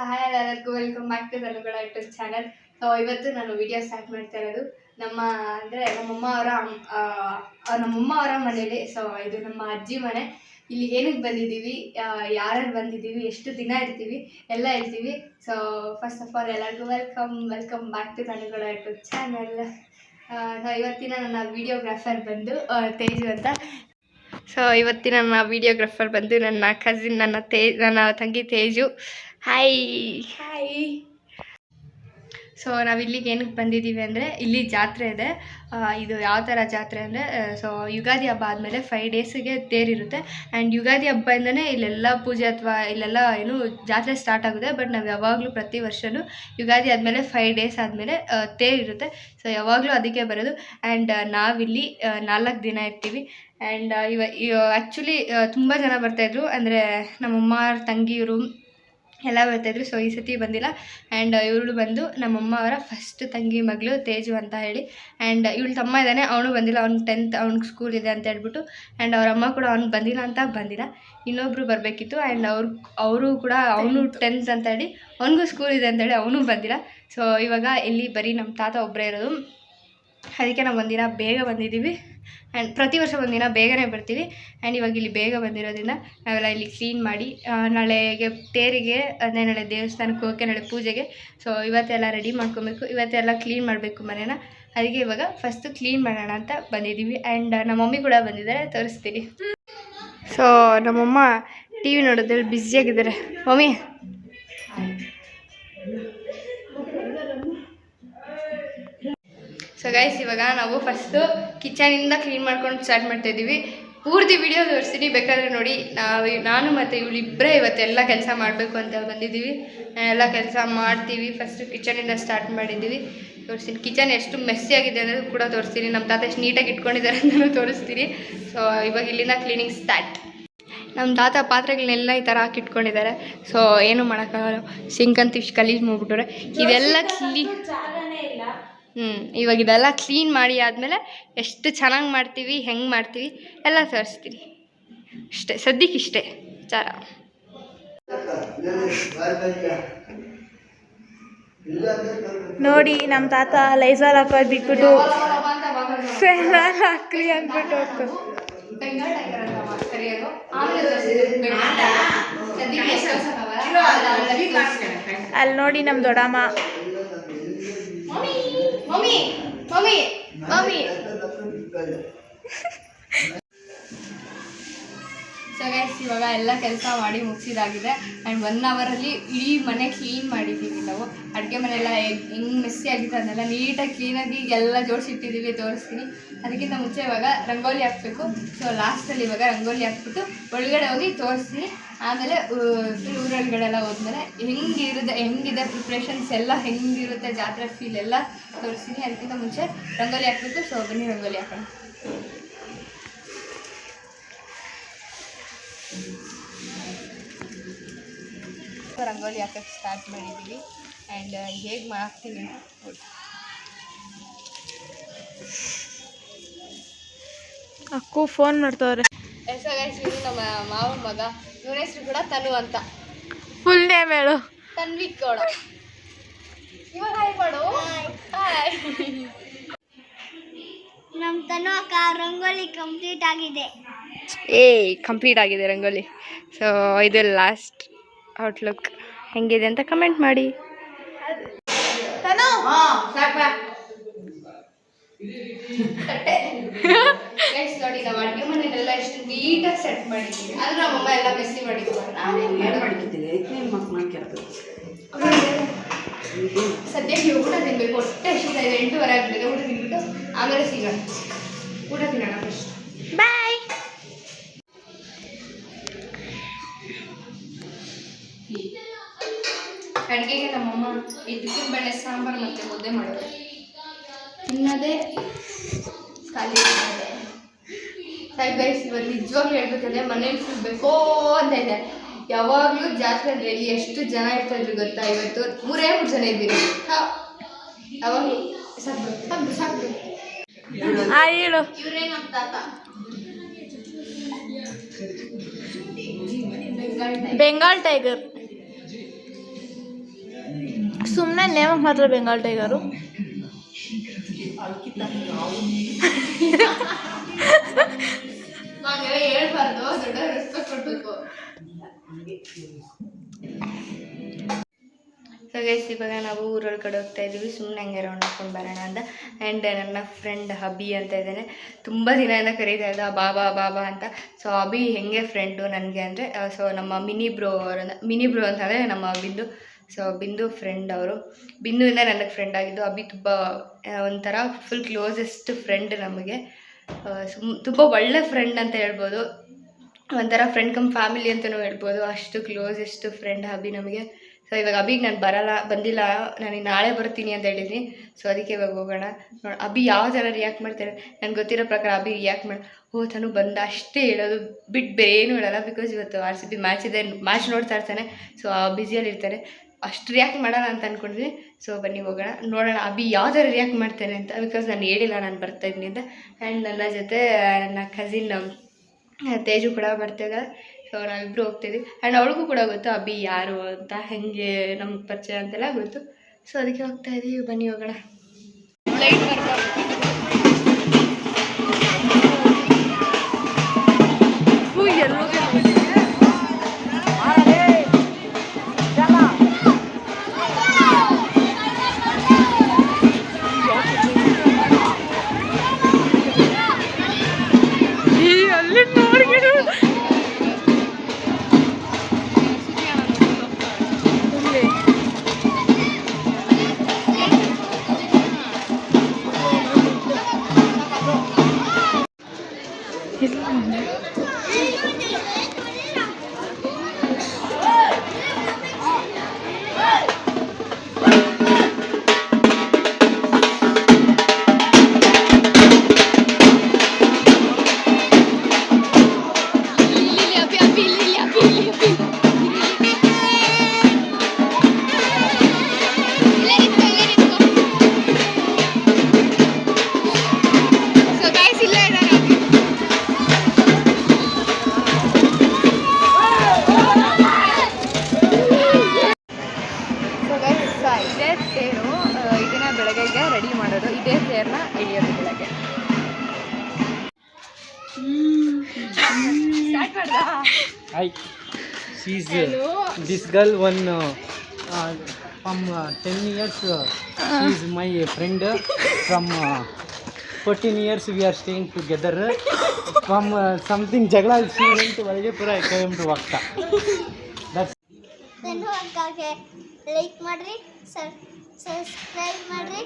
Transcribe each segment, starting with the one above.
Hi ಎಲ್ಲರಿಗೂ welcome back to ತನುಗಳ YouTube channel. So ಇವತ್ತು ನಾನು ವಿಡಿಯೋ ಸ್ಟಾರ್ಟ್ ಮಾಡ್ತಾ ಇರೋದು ನಮ್ಮಮ್ಮ ಅವರ ಮನೇಲಿ. ಸೊ ಇದು ನಮ್ಮ ಅಜ್ಜಿ ಮನೆ. ಇಲ್ಲಿ ಏನಕ್ಕೆ ಬಂದಿದ್ದೀವಿ, ಯಾರು ಬಂದಿದ್ದೀವಿ, ಎಷ್ಟು ದಿನ ಇರ್ತೀವಿ ಎಲ್ಲ ಹೇಳ್ತೀವಿ. ಸೊ ಫಸ್ಟ್ ಆಫ್ ಆಲ್ ಎಲ್ಲರಿಗೂ ವೆಲ್ಕಮ್ ಬ್ಯಾಕ್ ಟು ತನುಗಳ ಯೂಟ್ಯೂಬ್ ಚಾನಲ್. ಇವತ್ತಿನ ನನ್ನ ವಿಡಿಯೋಗ್ರಾಫರ್ ಬಂದು ತೇಜು ಅಂತ. ಸೊ ಇವತ್ತಿನ ನನ್ನ ವಿಡಿಯೋಗ್ರಾಫರ್ ಬಂದು ನನ್ನ ಕಸಿನ್, ನನ್ನ ತಂಗಿ ತೇಜು. ಹಾಯ್. ಸೊ ನಾವು ಇಲ್ಲಿಗೆ ಏನಕ್ಕೆ ಬಂದಿದ್ದೀವಿ ಅಂದರೆ, ಇಲ್ಲಿ ಜಾತ್ರೆ ಇದೆ. ಇದು ಯಾವ ಥರ ಜಾತ್ರೆ ಅಂದರೆ, ಸೊ ಯುಗಾದಿ ಹಬ್ಬ ಆದಮೇಲೆ 5 ಡೇಸಿಗೆ ತೇರಿರುತ್ತೆ. ಆ್ಯಂಡ್ ಯುಗಾದಿ ಹಬ್ಬದಿಂದನೇ ಇಲ್ಲೆಲ್ಲ ಪೂಜೆ ಅಥವಾ ಇಲ್ಲೆಲ್ಲ ಏನು ಜಾತ್ರೆ ಸ್ಟಾರ್ಟ್ ಆಗುತ್ತೆ. ಬಟ್ ನಾವು ಯಾವಾಗಲೂ ಪ್ರತಿ ವರ್ಷವೂ ಯುಗಾದಿ ಆದಮೇಲೆ 5 ಡೇಸ್ ಆದಮೇಲೆ ತೇರಿರುತ್ತೆ. ಸೊ ಯಾವಾಗಲೂ ಅದಕ್ಕೆ ಬರೋದು. ಆ್ಯಂಡ್ ನಾವಿಲ್ಲಿ 4 ದಿನ ಇರ್ತೀವಿ. ಆ್ಯಂಡ್ ಆ್ಯಕ್ಚುಲಿ ತುಂಬ ಜನ ಬರ್ತಾಯಿದ್ರು, ಅಂದರೆ ನಮ್ಮಮ್ಮ ತಂಗಿಯವರು ಎಲ್ಲ ಬರ್ತಾಯಿದ್ರು. ಸೊ ಈ ಸತಿ ಬಂದಿಲ್ಲ. ಆ್ಯಂಡ್ ಇವಳು ಬಂದು ನಮ್ಮಮ್ಮ ಅವರ ಫಸ್ಟ್ ತಂಗಿ ಮಗಳು ತೇಜು ಅಂತ ಹೇಳಿ. ಆ್ಯಂಡ್ ಇವಳು ತಮ್ಮ ಇದ್ದಾನೆ, ಅವನು ಬಂದಿಲ್ಲ, ಅವ್ನು 10th, ಅವ್ನಿಗೆ ಸ್ಕೂಲ್ ಇದೆ ಅಂತ ಹೇಳ್ಬಿಟ್ಟು. ಆ್ಯಂಡ್ ಅವ್ರ ಅಮ್ಮ ಕೂಡ ಅವ್ನು ಬಂದಿಲ್ಲ ಅಂತ ಬಂದಿಲ್ಲ, ಇನ್ನೊಬ್ಬರು ಬರಬೇಕಿತ್ತು. ಆ್ಯಂಡ್ ಅವರು ಕೂಡ ಅವನು 10th ಅಂತ ಹೇಳಿ, ಅವನಿಗೂ ಸ್ಕೂಲ್ ಇದೆ ಅಂತೇಳಿ ಅವನು ಬಂದಿಲ್ಲ. ಸೊ ಇವಾಗ ಇಲ್ಲಿ ಬರೀ ನಮ್ಮ ತಾತ ಒಬ್ಬರೇ ಇರೋದು. ಅದಕ್ಕೆ ನಾವು ಒಂದಿನ ಬೇಗ ಬಂದಿದ್ದೀವಿ. ಆ್ಯಂಡ್ ಪ್ರತಿ ವರ್ಷ ಒಂದಿನ ಬೇಗನೆ ಬರ್ತೀವಿ. ಆ್ಯಂಡ್ ಇವಾಗ ಇಲ್ಲಿ ಬೇಗ ಬಂದಿರೋದ್ರಿಂದ ನಾವೆಲ್ಲ ಇಲ್ಲಿ ಕ್ಲೀನ್ ಮಾಡಿ ನಾಳೆಗೆ ತೇರಿಗೆ, ಅದೇ ನಾಳೆ ದೇವಸ್ಥಾನಕ್ಕೆ ಹೋಗೋಕ್ಕೆ, ನಾಳೆ ಪೂಜೆಗೆ. ಸೊ ಇವತ್ತೆಲ್ಲ ರೆಡಿ ಮಾಡ್ಕೊಬೇಕು, ಇವತ್ತೆಲ್ಲ ಕ್ಲೀನ್ ಮಾಡಬೇಕು ಮನೇನ. ಅದಕ್ಕೆ ಇವಾಗ ಫಸ್ಟು ಕ್ಲೀನ್ ಮಾಡೋಣ ಅಂತ ಬಂದಿದ್ದೀವಿ. ಆ್ಯಂಡ್ ನಮ್ಮ ಮಮ್ಮಿ ಕೂಡ ಬಂದಿದ್ದಾರೆ, ತೋರಿಸ್ತೀನಿ. ಸೊ ನಮ್ಮಮ್ಮ TV ನೋಡೋದ್ರಲ್ಲಿ ಬ್ಯುಸಿಯಾಗಿದ್ದಾರೆ. ಮಮ್ಮಿ ಸೊ ಗೈಸ್, ಇವಾಗ ನಾವು ಫಸ್ಟು ಕಿಚನಿಂದ ಕ್ಲೀನ್ ಮಾಡ್ಕೊಂಡು ಸ್ಟಾರ್ಟ್ ಮಾಡ್ತಾಯಿದ್ದೀವಿ. ಪೂರ್ತಿ ವಿಡಿಯೋ ತೋರಿಸ್ತೀನಿ, ಬೇಕಾದರೆ ನೋಡಿ. ನಾನು ಮತ್ತು ಇವಳಿಬ್ಬರೇ ಇವತ್ತೆಲ್ಲ ಕೆಲಸ ಮಾಡಬೇಕು ಅಂತ ಬಂದಿದ್ದೀವಿ. ಎಲ್ಲ ಕೆಲಸ ಮಾಡ್ತೀವಿ. ಫಸ್ಟು ಕಿಚನಿಂದ ಸ್ಟಾರ್ಟ್ ಮಾಡಿದ್ದೀವಿ, ತೋರಿಸ್ತೀನಿ. ಕಿಚನ್ ಎಷ್ಟು ಮೆಸ್ಸಿ ಆಗಿದೆ ಅನ್ನೋದು ಕೂಡ ತೋರಿಸ್ತೀನಿ. ನಮ್ಮ ತಾತ ಎಷ್ಟು ನೀಟಾಗಿ ಇಟ್ಕೊಂಡಿದ್ದಾರೆ ಅಂತಲೂ ತೋರಿಸ್ತೀನಿ. ಸೊ ಇವಾಗ ಇಲ್ಲಿಂದ ಕ್ಲೀನಿಂಗ್ ಸ್ಟಾರ್ಟ್. ನಮ್ಮ ತಾತ ಪಾತ್ರೆಗಳನ್ನೆಲ್ಲ ಈ ಥರ ಹಾಕಿಟ್ಕೊಂಡಿದ್ದಾರೆ. ಸೊ ಏನು ಮಾಡೋಕ್ಕಾಗಲ್ಲ, ಸಿಂಕ್ ಅಂತ ಇಷ್ಟು ಗಲೀಜು ಮಾಡ್ಬಿಟ್ಟವ್ರೆ. ಇದೆಲ್ಲ ಇವಾಗ ಇದೆಲ್ಲ ಕ್ಲೀನ್ ಮಾಡಿ ಆದಮೇಲೆ ಎಷ್ಟು ಚೆನ್ನಾಗಿ ಮಾಡ್ತೀವಿ, ಹೆಂಗೆ ಮಾಡ್ತೀವಿ ಎಲ್ಲ ತೋರಿಸ್ತೀನಿ. ಅಷ್ಟೇ, ಸದ್ಯಕ್ಕೆ ಇಷ್ಟೇ ವಿಚಾರ. ನೋಡಿ, ನಮ್ಮ ತಾತ ಲೈಸಾಲ್ ಹಾಕೋದು ಬಿಟ್ಬಿಟ್ಟು ಫೆನಾಲ್ ಹಾಕ್ರಿ ಅಂದ್ಬಿಟ್ಟು ಹೋಗ್ತಾರೆ. ಅಲ್ಲಿ ನೋಡಿ ನಮ್ಮ ದೊಡ್ಡಮ್ಮ. ಸೊ ಗೈಸ್, ಇವಾಗ ಎಲ್ಲ ಕೆಲಸ ಮಾಡಿ ಮುಗಿಸಿದಾಗಿದೆ. ಆ್ಯಂಡ್ 1 ಅವರಲ್ಲಿ ಇಡೀ ಮನೆ ಕ್ಲೀನ್ ಮಾಡಿದ್ದೀವಿ ನಾವು. ಅಡುಗೆ ಮನೆಯೆಲ್ಲ ಹೆಂಗೆ ಮೆಸ್ಸಿ ಆಗಿತ್ತು ಅದನ್ನೆಲ್ಲ ನೀಟಾಗಿ ಕ್ಲೀನಾಗಿ ಎಲ್ಲ ಜೋಡಿಸಿಟ್ಟಿದ್ದೀವಿ, ತೋರಿಸ್ತೀನಿ. ಅದಕ್ಕಿಂತ ಮುಂಚೆ ಇವಾಗ ರಂಗೋಲಿ ಹಾಕಬೇಕು. ಸೊ ಲಾಸ್ಟಲ್ಲಿ ಇವಾಗ ರಂಗೋಲಿ ಹಾಕ್ಬಿಟ್ಟು ಒಳಗಡೆ ಹೋಗಿ ತೋರಿಸ್ತೀನಿ. ಆಮೇಲೆ ಊರೊಳಗಡೆಲ್ಲ ಹೋದ್ಮೇಲೆ ಹೆಂಗಿದೆ ಪ್ರಿಪ್ರೇಷನ್ಸ್ ಎಲ್ಲ ಹೆಂಗಿರುತ್ತೆ, ಜಾತ್ರೆ ಫೀಲ್ ಎಲ್ಲ ತೋರಿಸ್ತೀನಿ. ಅದಕ್ಕಿಂತ ಮುಂಚೆ ರಂಗೋಲಿ ಹಾಕ್ಬಿಟ್ಟು, ಸೊ ಬನ್ನಿ ರಂಗೋಲಿ ಹಾಕೋಣ. ರಂಗೋಲಿ ಹಾಕೋಕ್ಕೆ ಸ್ಟಾರ್ಟ್ ಮಾಡಿದ್ದೀವಿ. ಆ್ಯಂಡ್ ಹೇಗೆ ಮಾಡ್ತೀನಿ ನೋಡಿ. ಅಕ್ಕೂ ಫೋನ್ ಮಾಡ್ತವ್ರೆ. ಎಸ್ ಗೈಸ್, ಇವರು ನಮ್ಮ ಮಾವನ ಮಗ. ಇವನ ಹೆಸರು ಕೂಡ ತನು ಅಂತ. ಫುಲ್ ನೇಮ್ ಹೇಳು. ತನ್ವಿಕ್ ಗೌಡ. ಇವಾಗ ಹಾಯ್ ಮಾಡು. ಹಾಯ್. ನಮ್ಮ ತನು ಅಕ್ಕ ರಂಗೋಲಿ ಕಂಪ್ಲೀಟ್ ಆಗಿದೆ. ಕಂಪ್ಲೀಟ್ ಆಗಿದೆ ರಂಗೋಲಿ. ಸೊ ಇದು ಲಾಸ್ಟ್ ಔಟ್ಲುಕ್. ಹೆಂಗಿದೆ ಅಂತ ಕಮೆಂಟ್ ಮಾಡಿ. ನೋಡಿ, ನಾವು ಅಡುಗೆ ಮನೆಯಲ್ಲ ಎಷ್ಟು ನೀಟಾಗಿ ಸೆಟ್ ಮಾಡಿದ್ದೀವಿ. ಆದ್ರೆ ನಮ್ಮಮ್ಮ ಎಲ್ಲ ಮೆಸ್ಸಿ ಮಾಡಿದ್ದೀವಿ. ಸದ್ಯಕ್ಕೆ ಊಟ ತಿನ್ಬೇಕು, ಹೊಟ್ಟೆ ಹಸಿತಾ ಇದೆ. 8:15 ಆಗಲಿದೆ. ಊಟ ತಿನ್ಬಿಟ್ಟು ಆಮೇಲೆ ಸಿಗೋಣ. ಊಟ ತಿನ್ನೋಣ ಫಸ್ಟ್. ಬಾಯ್. ಅಡುಗೆಗೆ ನಮ್ಮಮ್ಮ ಇದಕ್ಕಿನ ಬೇಳೆ ಸಾಂಬಾರು ಮತ್ತು ಮುದ್ದೆ ಮಾಡೋದು. ತಿನ್ನೋದೇ ಖಾಲಿ ಇದೆ. ಸರಿ ಗೈಸ್, ಇವತ್ತು ನಿಜವಾಗ್ಲೂ ಹೇಳ್ಬೇಕಂದ್ರೆ ಮನೇಲಿ ಫುಲ್ ಬೇಕೋ ಅಂತ ಇದೆ. ಯಾವಾಗಲೂ ಜಾತ್ರೆಯಲ್ಲಿ ಎಷ್ಟು ಜನ ಇರ್ತಾಯಿದ್ರು ಗೊತ್ತಾ? ಇವತ್ತು 3 ಜನ ಇದ್ದೀವಿ. ಯಾವಾಗಲೂ ಸಾಕು. ಹೇಳು. ಇವರೇ ನಮ್ಮ ತಾತ. ಬೆಂಗಾಲ್ ಟೈಗರ್. ಆಮೇಲೆ ನೇಮಕ್ಕೆ ಮಾತ್ರ ಬೆಂಗಾಲ್ ಟೈಗರು. ಹೇಳ್ಬಾರ್ದು, ದೊಡ್ಡ ರೆಸ್ಪೆಕ್ಟ್ ಕೊಡ್ಬೇಕು. ಸೊ ಗೈಸ್, ಇವಾಗ ನಾವು ಊರೊಳಗಡೆ ಹೋಗ್ತಾ ಇದ್ದೀವಿ, ಸುಮ್ಮನೆ ಹಂಗೆ ರೌಂಡ್ ಹಾಕೊಂಡು ಬರೋಣ ಅಂತ. ಆ್ಯಂಡ್ ನನ್ನ ಫ್ರೆಂಡ್ ಅಭಿ ಅಂತ ಇದ್ದಾನೆ, ತುಂಬ ದಿನದಿಂದ ಕರೀತಾ ಇದ್ದ ಬಾಬಾ ಬಾಬಾ ಅಂತ. ಸೊ ಅಭಿ ಹೆಂಗೆ ಫ್ರೆಂಡು ನನಗೆ ಅಂದರೆ, ಸೊ ನಮ್ಮ ಮಿನಿ ಬ್ರೋ ಅಂತಂದರೆ ನಮ್ಮ ಬಿಂದು. ಸೊ ಬಿಂದು ಫ್ರೆಂಡ್ ಅವರು, ಬಿಂದುವಿಂದ ನನಗೆ ಫ್ರೆಂಡ್ ಆಗಿದ್ದು. ಅಭಿ ತುಂಬ ಒಂಥರ ಫುಲ್ ಕ್ಲೋಸೆಸ್ಟ್ ಫ್ರೆಂಡ್ ನಮಗೆ, ತುಂಬ ಒಳ್ಳೆ ಫ್ರೆಂಡ್ ಅಂತ ಹೇಳ್ಬೋದು. ಒಂಥರ ಫ್ರೆಂಡ್ ಕಮ್ ಫ್ಯಾಮಿಲಿ ಅಂತಲೂ ಹೇಳ್ಬೋದು, ಅಷ್ಟು ಕ್ಲೋಸೆಸ್ಟ್ ಫ್ರೆಂಡ್ ಅಭಿ ನಮಗೆ. ಸೊ ಇವಾಗ ಅಭಿಗೆ ನಾನು ಬಂದಿಲ್ಲ, ನನಗೆ ನಾಳೆ ಬರ್ತೀನಿ ಅಂತ ಹೇಳಿದ್ದೀನಿ. ಸೊ ಅದಕ್ಕೆ ಇವಾಗ ಹೋಗೋಣ. ನೋಡಿ ಅಭಿ ಯಾವ ಥರ ರಿಯಾಕ್ಟ್ ಮಾಡ್ತಾರೆ. ನನಗೆ ಗೊತ್ತಿರೋ ಪ್ರಕಾರ ಅಭಿ ರಿಯಾಕ್ಟ್ ಮಾಡಿ ತಾನು ಬಂದ ಅಷ್ಟೇ ಹೇಳೋದು, ಬಿಟ್ಟು ಬೇರೆ ಏನೂ ಹೇಳೋಲ್ಲ. ಬಿಕಾಸ್ ಇವತ್ತು RCB ಮ್ಯಾಚ್ ಇದೆ, ಮ್ಯಾಚ್ ನೋಡ್ತಾ ಇರ್ತಾನೆ. ಸೊ ಬ್ಯುಸಿಯಲ್ಲಿ ಇರ್ತಾರೆ, ಅಷ್ಟು ರಿಯಾಕ್ಟ್ ಮಾಡೋಣ ಅಂತ ಅಂದ್ಕೊಂಡಿದ್ದೀನಿ. ಸೊ ಬನ್ನಿ ಹೋಗೋಣ, ನೋಡೋಣ ಅಭಿ ಯಾವ ಥರ ರಿಯಾಕ್ಟ್ ಮಾಡ್ತಾನೆ ಅಂತ. ಬಿಕಾಸ್ ನಾನು ಹೇಳಿಲ್ಲ ನಾನು ಬರ್ತಾಯಿದ್ದೀನಿ ಅಂತ. ಆ್ಯಂಡ್ ನನ್ನ ಜೊತೆ ನನ್ನ ಕಸಿನ್ ತೇಜು ಕೂಡ ಬರ್ತಿದ್ದಾರೆ. ಸೊ ನಾವಿಬ್ಬರು ಹೋಗ್ತಿದ್ವಿ. ಆ್ಯಂಡ್ ಅವಳಿಗೂ ಕೂಡ ಗೊತ್ತು ಅಭಿ ಯಾರು ಅಂತ, ಹೆಂಗೆ ನಮ್ಗೆ ಪರಿಚಯ ಅಂತೆಲ್ಲ ಗೊತ್ತು. ಸೊ ಅದಕ್ಕೆ ಹೋಗ್ತಾ ಇದ್ದೀವಿ, ಬನ್ನಿ ಹೋಗೋಣ. ಲೈಟ್ ಬೆಳಗ್ಗೆಗೆ ರೆಡಿ ಮಾಡೋದು, ಇದೇ ತೇರನ್ನ ಎಳೆಯೋದು ಬೆಳಗ್ಗೆ. Hi, she's this girl one from 10 years. She is my friend. From 14 years we are staying together. From something jagla she went to Valjapura, I came to Vakka. That's ಧನ್ಯವಾದಕ್ಕೆ like ಮಾಡ್ರಿ, subscribe ಮಾಡ್ರಿ,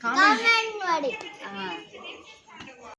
comment ಮಾಡಿ.